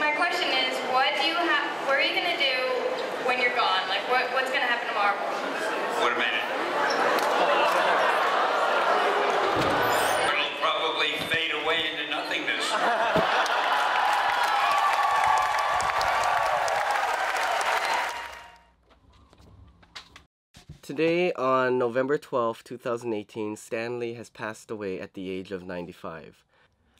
my question is, what are you gonna do when you're gone? Like, what's gonna happen tomorrow? Wait a minute. It'll probably fade away into nothingness. Today, on November 12, 2018, Stanley has passed away at the age of 95.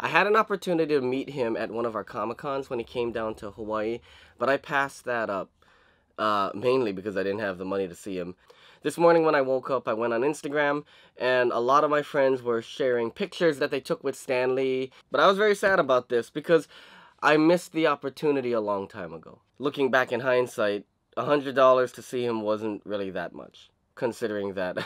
I had an opportunity to meet him at one of our Comic-Cons when he came down to Hawaii, but I passed that up, mainly because I didn't have the money to see him. This morning when I woke up, I went on Instagram, and a lot of my friends were sharing pictures that they took with Stanley, but I was very sad about this because I missed the opportunity a long time ago. Looking back in hindsight, $100 to see him wasn't really that much, considering that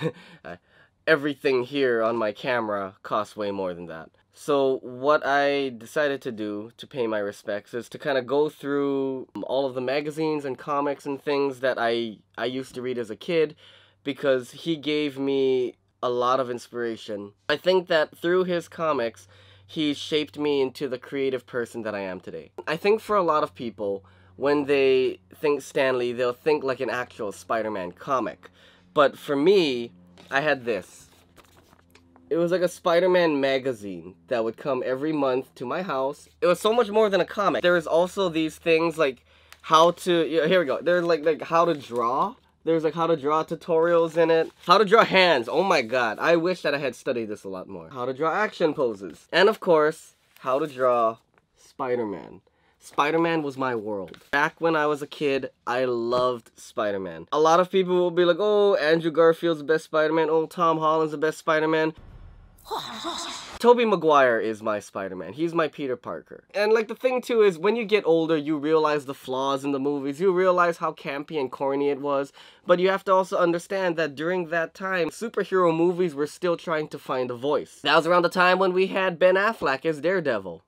everything here on my camera costs way more than that. So what I decided to do to pay my respects is to kind of go through all of the magazines and comics and things that I used to read as a kid, because he gave me a lot of inspiration. I think that through his comics, he shaped me into the creative person that I am today. I think for a lot of people, when they think Stanley, they'll think like an actual Spider-Man comic. But for me, I had this. It was like a Spider-Man magazine that would come every month to my house. It was so much more than a comic. There was also these things like how to, here we go. There's like how to draw. There's like how to draw tutorials in it. How to draw hands. Oh my god. I wish that I had studied this a lot more. How to draw action poses. And of course, how to draw Spider-Man. Spider-Man was my world. Back when I was a kid, I loved Spider-Man. A lot of people will be like, oh, Andrew Garfield's the best Spider-Man. Oh, Tom Holland's the best Spider-Man. Tobey Maguire is my Spider-Man. He's my Peter Parker. And like the thing too is when you get older, you realize the flaws in the movies. You realize how campy and corny it was. But you have to also understand that during that time, superhero movies were still trying to find a voice. That was around the time when we had Ben Affleck as Daredevil.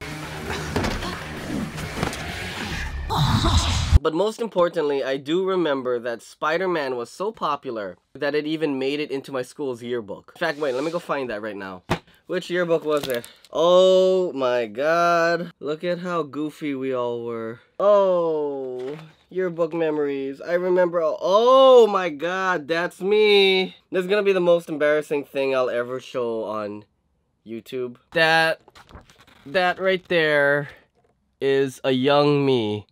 But most importantly, I do remember that Spider-Man was so popular that it even made it into my school's yearbook. In fact, wait, let me go find that right now. Which yearbook was it? Oh my god. Look at how goofy we all were. Oh, yearbook memories. I remember, oh my god, that's me. This is gonna be the most embarrassing thing I'll ever show on YouTube. That right there is a young me.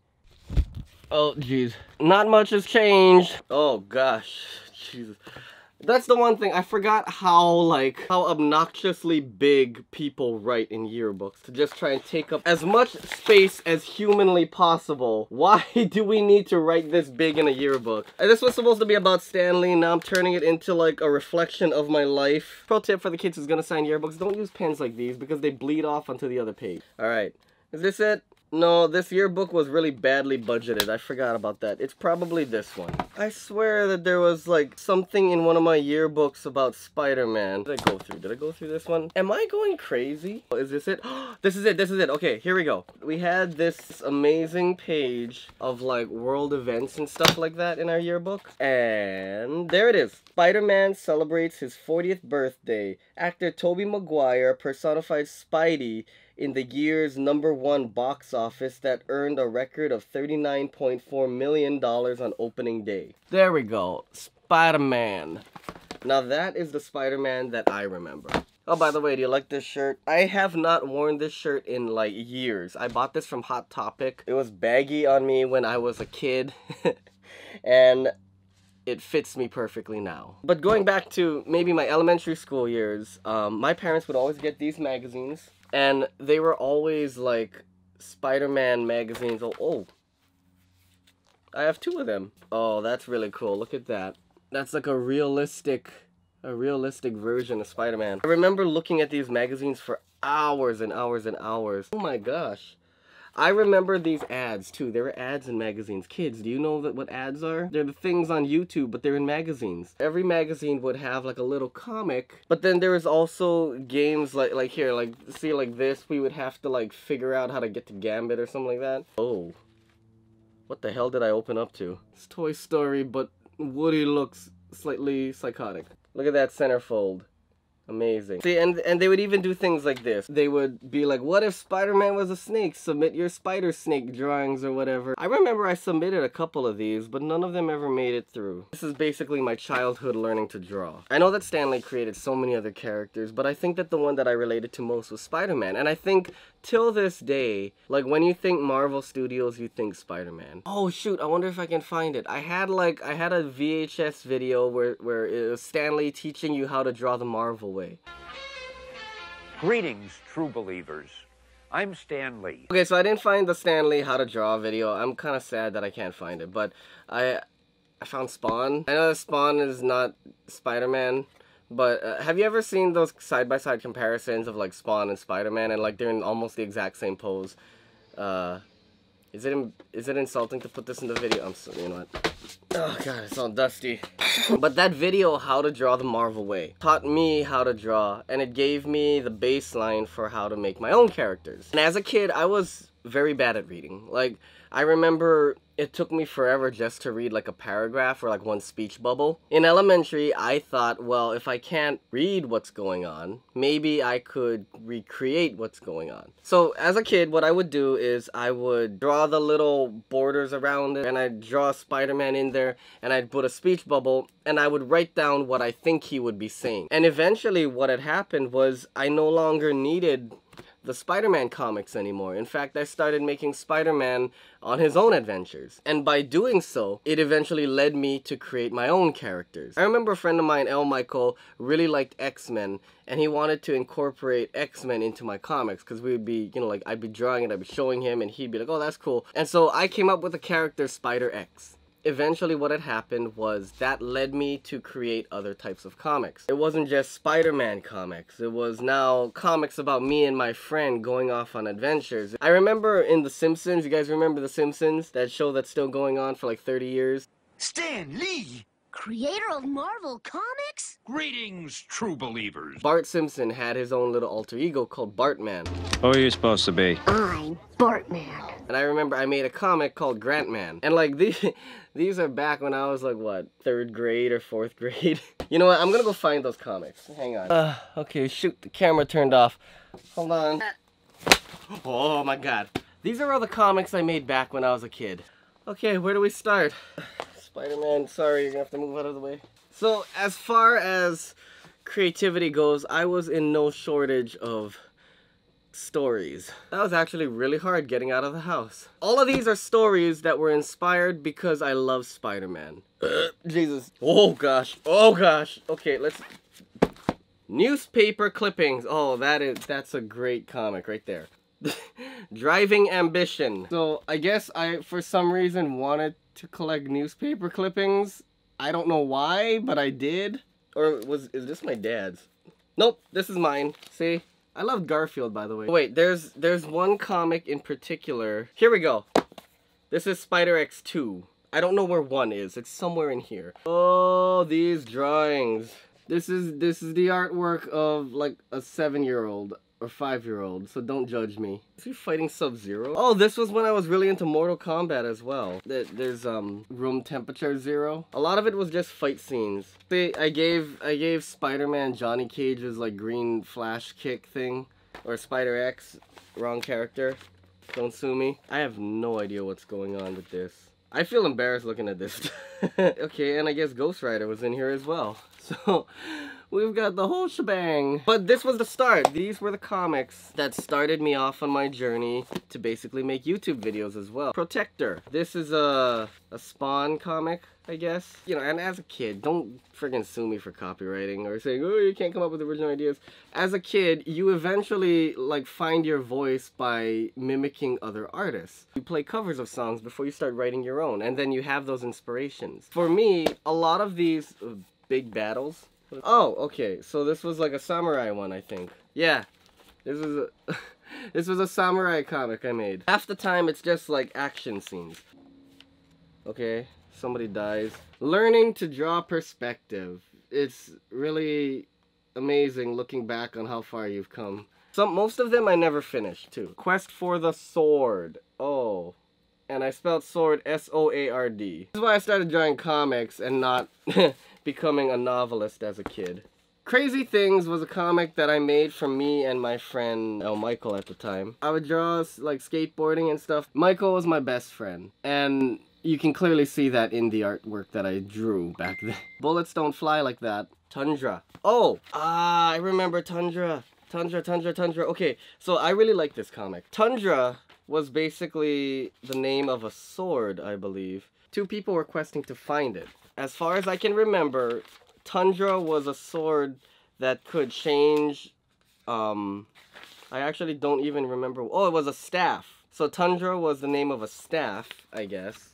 Oh, jeez. Not much has changed. Oh, gosh. Jesus. That's the one thing. I forgot how obnoxiously big people write in yearbooks to just try and take up as much space as humanly possible. Why do we need to write this big in a yearbook? And this was supposed to be about Stanley. Now I'm turning it into like a reflection of my life. Pro tip for the kids who's gonna sign yearbooks: don't use pens like these because they bleed off onto the other page. Alright. Is this it? No, this yearbook was really badly budgeted. I forgot about that. It's probably this one. I swear that there was like something in one of my yearbooks about Spider-Man. Did I go through this one? Am I going crazy? Is this it? This is it. Okay, here we go. We had this amazing page of like world events and stuff like that in our yearbook. And there it is. Spider-Man celebrates his 40th birthday. Actor Tobey Maguire personified Spidey in the year's #1 box office that earned a record of $39.4 million on opening day. There we go. Spider-Man. Now that is the Spider-Man that I remember. Oh, by the way, do you like this shirt? I have not worn this shirt in like years. I bought this from Hot Topic. It was baggy on me when I was a kid. And it fits me perfectly now. But going back to maybe my elementary school years, my parents would always get these magazines. And they were always like Spider-Man magazines. Oh, I have 2 of them. Oh, that's really cool. Look at that. That's like a realistic version of Spider-Man. I remember looking at these magazines for hours and hours and hours. Oh my gosh. I remember these ads too. There were ads in magazines. Kids, do you know what ads are? They're the things on YouTube, but they're in magazines. Every magazine would have like a little comic, but then there was also games like here, like see like this, we would have to like figure out how to get to Gambit or something like that. Oh. What the hell did I open up to? It's Toy Story, but Woody looks slightly psychotic. Look at that centerfold. Amazing. See, and they would even do things like this. They would be like, what if Spider-Man was a snake? Submit your spider snake drawings or whatever. I remember I submitted a couple of these, but none of them ever made it through. This is basically my childhood learning to draw. I know that Stan Lee created so many other characters, but I think that the one that I related to most was Spider-Man. And I think till this day, like when you think Marvel Studios, you think Spider-Man. Oh shoot, I wonder if I can find it. I had a VHS video where it was Stan Lee teaching you how to draw the Marvel way. Greetings, true believers. I'm Stan Lee. Okay, so I didn't find the Stan Lee how to draw video. I'm kind of sad that I can't find it, but I found Spawn. I know that Spawn is not Spider-Man, but have you ever seen those side-by-side comparisons of like Spawn and Spider-Man, and like they're in almost the exact same pose? Is it insulting to put this in the video? You know what? Oh god, it's all dusty. But that video, How to Draw the Marvel Way, taught me how to draw, and it gave me the baseline for how to make my own characters. And as a kid, I was very bad at reading. Like, I remember it took me forever just to read like a paragraph or like one speech bubble. In elementary, I thought, well, if I can't read what's going on, maybe I could recreate what's going on. So as a kid, what I would do is I would draw the little borders around it, and I'd draw Spider-Man in there, and I'd put a speech bubble, and I would write down what I think he would be saying. And eventually what had happened was I no longer needed the Spider-Man comics anymore. In fact, I started making Spider-Man on his own adventures. And by doing so, it eventually led me to create my own characters. I remember a friend of mine, L. Michael, really liked X-Men, and he wanted to incorporate X-Men into my comics, because we would be, you know, like, I'd be drawing it, I'd be showing him, and he'd be like, oh, that's cool. And so I came up with the character Spider-X. Eventually what had happened was that led me to create other types of comics. It wasn't just Spider-Man comics. It was now comics about me and my friend going off on adventures. I remember in The Simpsons, you guys remember The Simpsons? That show that's still going on for like 30 years? Stan Lee! Creator of Marvel Comics? Greetings, true believers. Bart Simpson had his own little alter ego called Bartman. Who are you supposed to be? I'm Bartman. And I remember I made a comic called Grantman. And like these are back when I was like, what, 3rd grade or 4th grade? You know what, I'm gonna go find those comics. Hang on. Okay, shoot, the camera turned off. Hold on. Oh my god. These are all the comics I made back when I was a kid. Okay, where do we start? Spider-Man, sorry, you're gonna have to move out of the way. So, as far as creativity goes, I was in no shortage of stories. That was actually really hard getting out of the house. All of these are stories that were inspired because I love Spider-Man. Jesus. Oh gosh. Oh gosh. Okay, let's... Newspaper clippings. Oh, that's a great comic right there. Driving Ambition. So, I guess I, for some reason, wanted to collect newspaper clippings. I don't know why, but I did. Or is this my dad's? Nope, this is mine. See? I love Garfield, by the way. Wait, there's one comic in particular. Here we go. This is Spider-X 2. I don't know where 1 is. It's somewhere in here. Oh, these drawings. This is the artwork of like a 7-year-old. Or 5-year-old, so don't judge me. Is he fighting Sub-Zero? Oh, this was when I was really into Mortal Kombat as well. There's Room Temperature Zero. A lot of it was just fight scenes. See, I gave Spider-Man Johnny Cage's like green flash kick thing, or Spider-X, wrong character. Don't sue me. I have no idea what's going on with this. I feel embarrassed looking at this. Okay, and I guess Ghost Rider was in here as well. So we've got the whole shebang. But this was the start. These were the comics that started me off on my journey to basically make YouTube videos as well. Protector. This is a Spawn comic, I guess. You know, and as a kid, don't friggin' sue me for copywriting or saying, oh, you can't come up with original ideas. As a kid, you eventually, like, find your voice by mimicking other artists. You play covers of songs before you start writing your own, and then you have those inspirations. For me, a lot of these big battles. Oh, okay, so this was like a samurai one, I think. Yeah, this was a samurai comic I made. Half the time, it's just like action scenes. Okay, somebody dies. Learning to draw perspective. It's really amazing looking back on how far you've come. Most of them I never finished, too. Quest for the Sword. Oh. And I spelled sword S-O-A-R-D. This is why I started drawing comics and not becoming a novelist as a kid. Crazy Things was a comic that I made for me and my friend Michael at the time. I would draw like skateboarding and stuff. Michael was my best friend, and you can clearly see that in the artwork that I drew back then. Bullets don't fly like that. Tundra. Oh, I remember Tundra. Tundra. Okay, so I really like this comic. Tundra was basically the name of a sword, I believe. Two people were questing to find it. As far as I can remember, Tundra was a sword that could change, I actually don't even remember. Oh, it was a staff. So Tundra was the name of a staff, I guess,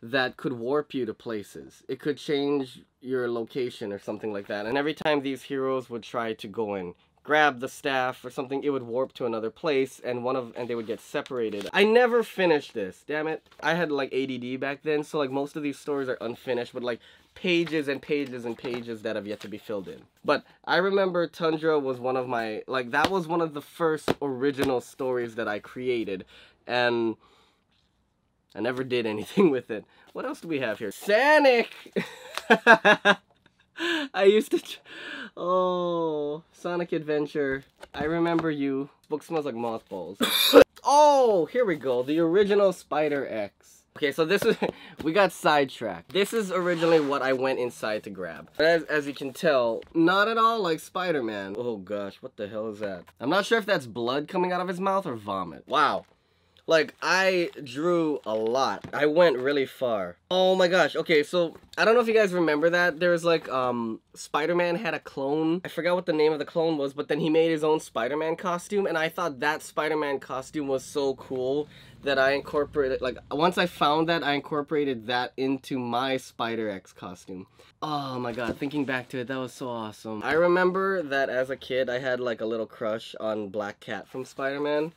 that could warp you to places. It could change your location or something like that. And every time these heroes would try to go and grab the staff or something, it would warp to another place, and they would get separated. I never finished this, damn it. I had like ADD back then, so like most of these stories are unfinished, but like pages and pages and pages that have yet to be filled in. But I remember Tundra was one of my, like, that was one of the first original stories that I created, and I never did anything with it. What else do we have here? Sonic! I used to... Oh, Sonic Adventure. I remember you. Book smells like mothballs. Oh, here we go. The original Spider X. Okay, so this is... We got sidetracked. This is originally what I went inside to grab. As you can tell, not at all like Spider-Man. Oh gosh, what the hell is that? I'm not sure if that's blood coming out of his mouth or vomit. Wow. Like, I drew a lot. I went really far. Oh my gosh. Okay, so I don't know if you guys remember that. There was like, Spider-Man had a clone. I forgot what the name of the clone was, but then he made his own Spider-Man costume, and I thought that Spider-Man costume was so cool that I incorporated, like, once I found that, I incorporated that into my Spider-X costume. Oh my god, thinking back to it, that was so awesome. I remember that as a kid, I had like a little crush on Black Cat from Spider-Man.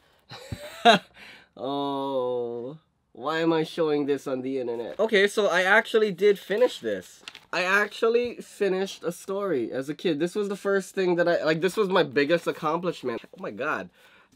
Oh, why am I showing this on the internet? Okay, so I actually did finish this. I actually finished a story as a kid. This was the first thing that this was my biggest accomplishment. Oh my god.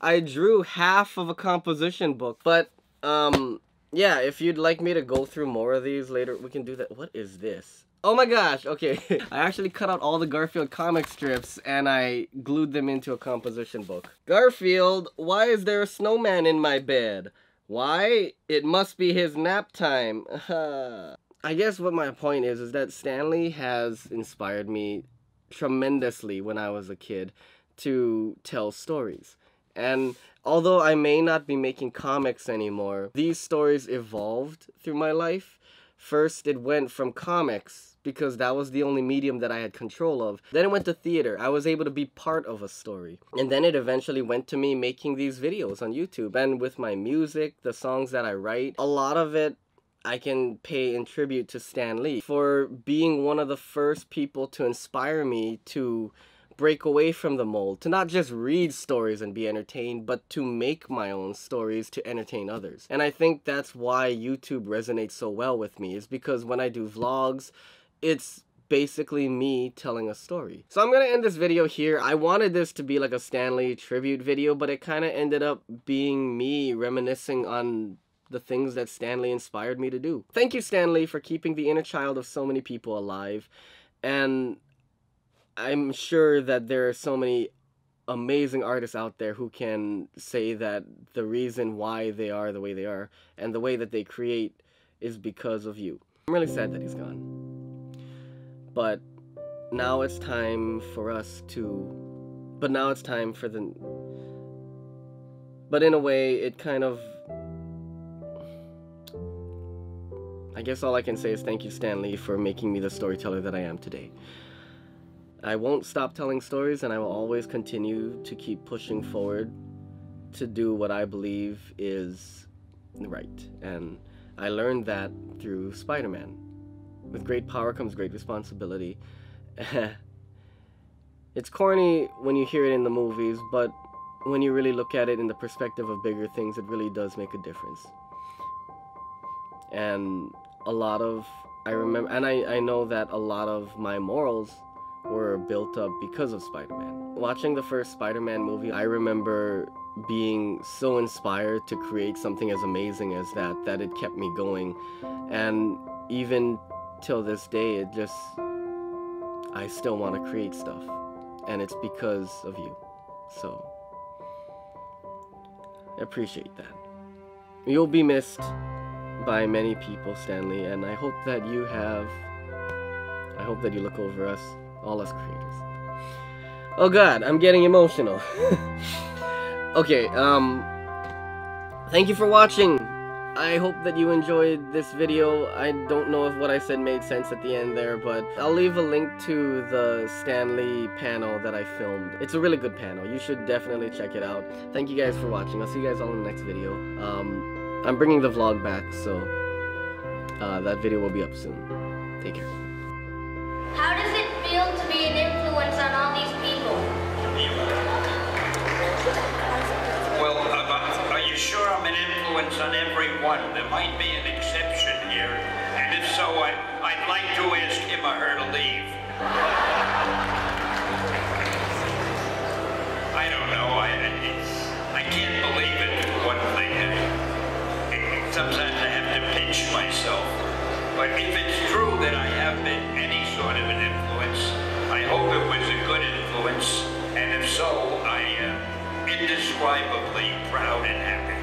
I drew half of a composition book, but, yeah, if you'd like me to go through more of these later, we can do that. What is this? Oh my gosh, okay. I actually cut out all the Garfield comic strips and I glued them into a composition book. Garfield, why is there a snowman in my bed? Why? It must be his nap time. I guess what my point is that Stan Lee has inspired me tremendously when I was a kid to tell stories. And although I may not be making comics anymore, these stories evolved through my life. First, it went from comics, because that was the only medium that I had control of. Then it went to theater. I was able to be part of a story. And then it eventually went to me making these videos on YouTube. And with my music, the songs that I write, a lot of it I can pay in tribute to Stan Lee for being one of the first people to inspire me to break away from the mold, to not just read stories and be entertained, but to make my own stories to entertain others. And I think that's why YouTube resonates so well with me, is because when I do vlogs, it's basically me telling a story. So I'm gonna end this video here. I wanted this to be like a Stan Lee tribute video, but it kind of ended up being me reminiscing on the things that Stan Lee inspired me to do. Thank you, Stan Lee, for keeping the inner child of so many people alive. And I'm sure that there are so many amazing artists out there who can say that the reason why they are the way they are and the way that they create is because of you. I'm really sad that he's gone. But now it's time for us to... But now it's time for the... But in a way, it kind of... I guess all I can say is thank you, Stan Lee, for making me the storyteller that I am today. I won't stop telling stories, and I will always continue to keep pushing forward to do what I believe is right. And I learned that through Spider-Man. With great power comes great responsibility. It's corny when you hear it in the movies, but when you really look at it in the perspective of bigger things, it really does make a difference. And a lot of, I remember, and I know that a lot of my morals were built up because of Spider-Man. Watching the first Spider-Man movie, I remember being so inspired to create something as amazing as that it kept me going. And even till this day, I still want to create stuff. and it's because of you. So, I appreciate that. You'll be missed by many people, Stanley, and I hope that you look over us, all us creators. Oh god, I'm getting emotional. Okay, thank you for watching. I hope that you enjoyed this video. I don't know if what I said made sense at the end there, but I'll leave a link to the Stanley panel that I filmed. It's a really good panel. You should definitely check it out. Thank you guys for watching. I'll see you guys all in the next video. I'm bringing the vlog back, so that video will be up soon. Take care. How does it feel to be an influence on all these people? Well, are you sure I'm an influence on everyone? There might be an exception here. And if so, I'd like to ask him or her to leave. I don't know. I can't believe it, one thing. Sometimes I have to pinch myself. But if it's true that I have been any sort of an influence, I hope it was a good influence. And if so, I am indescribably proud and happy.